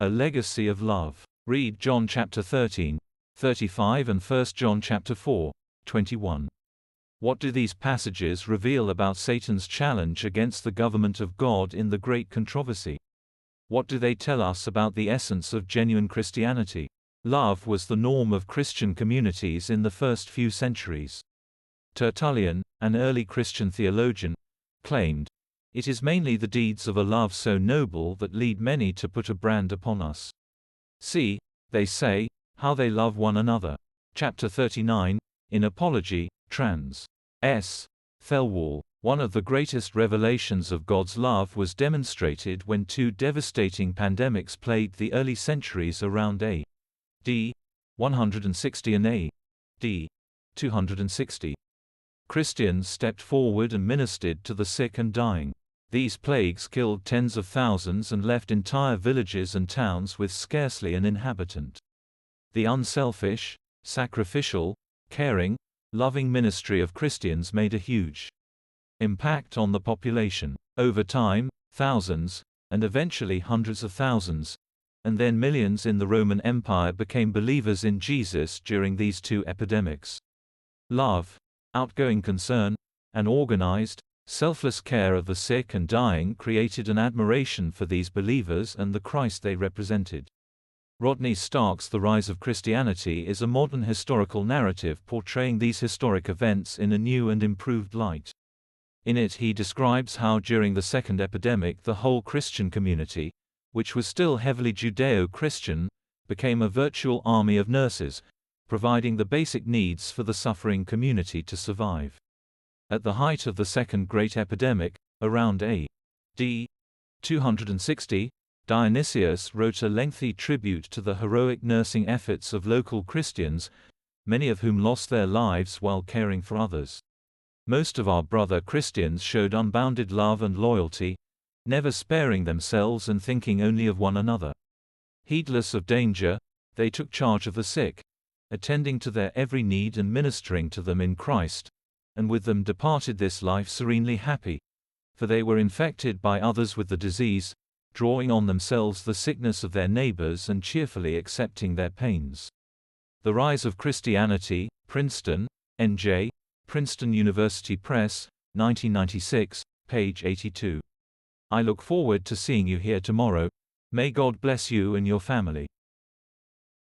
A legacy of love. Read John chapter 13:35 and 1 John chapter 4:21. What do these passages reveal about Satan's challenge against the government of God in the Great Controversy? What do they tell us about the essence of genuine Christianity? Love was the norm of Christian communities in the first few centuries. Tertullian, an early Christian theologian, claimed, "It is mainly the deeds of a love so noble that lead many to put a brand upon us. See, they say, how they love one another." Chapter 39, in Apology, trans. S. Thelwall. One of the greatest revelations of God's love was demonstrated when two devastating pandemics plagued the early centuries around A.D. 160 and A.D. 260. Christians stepped forward and ministered to the sick and dying. These plagues killed tens of thousands and left entire villages and towns with scarcely an inhabitant. The unselfish, sacrificial, caring, loving ministry of Christians made a huge impact on the population. Over time, thousands, and eventually hundreds of thousands, and then millions in the Roman Empire became believers in Jesus during these two epidemics. Love, outgoing concern, and organized, selfless care of the sick and dying created an admiration for these believers and the Christ they represented. Rodney Stark's The Rise of Christianity is a modern historical narrative portraying these historic events in a new and improved light. In it he describes how during the second epidemic the whole Christian community, which was still heavily Judeo-Christian, became a virtual army of nurses, providing the basic needs for the suffering community to survive. At the height of the Second Great Epidemic, around A.D. 260, Dionysius wrote a lengthy tribute to the heroic nursing efforts of local Christians, many of whom lost their lives while caring for others. Most of our brother Christians showed unbounded love and loyalty, never sparing themselves and thinking only of one another. Heedless of danger, they took charge of the sick, attending to their every need and ministering to them in Christ, and with them departed this life serenely happy, for they were infected by others with the disease, drawing on themselves the sickness of their neighbors and cheerfully accepting their pains. The Rise of Christianity, Princeton, N.J., Princeton University Press, 1996, page 82. I look forward to seeing you here tomorrow. May God bless you and your family.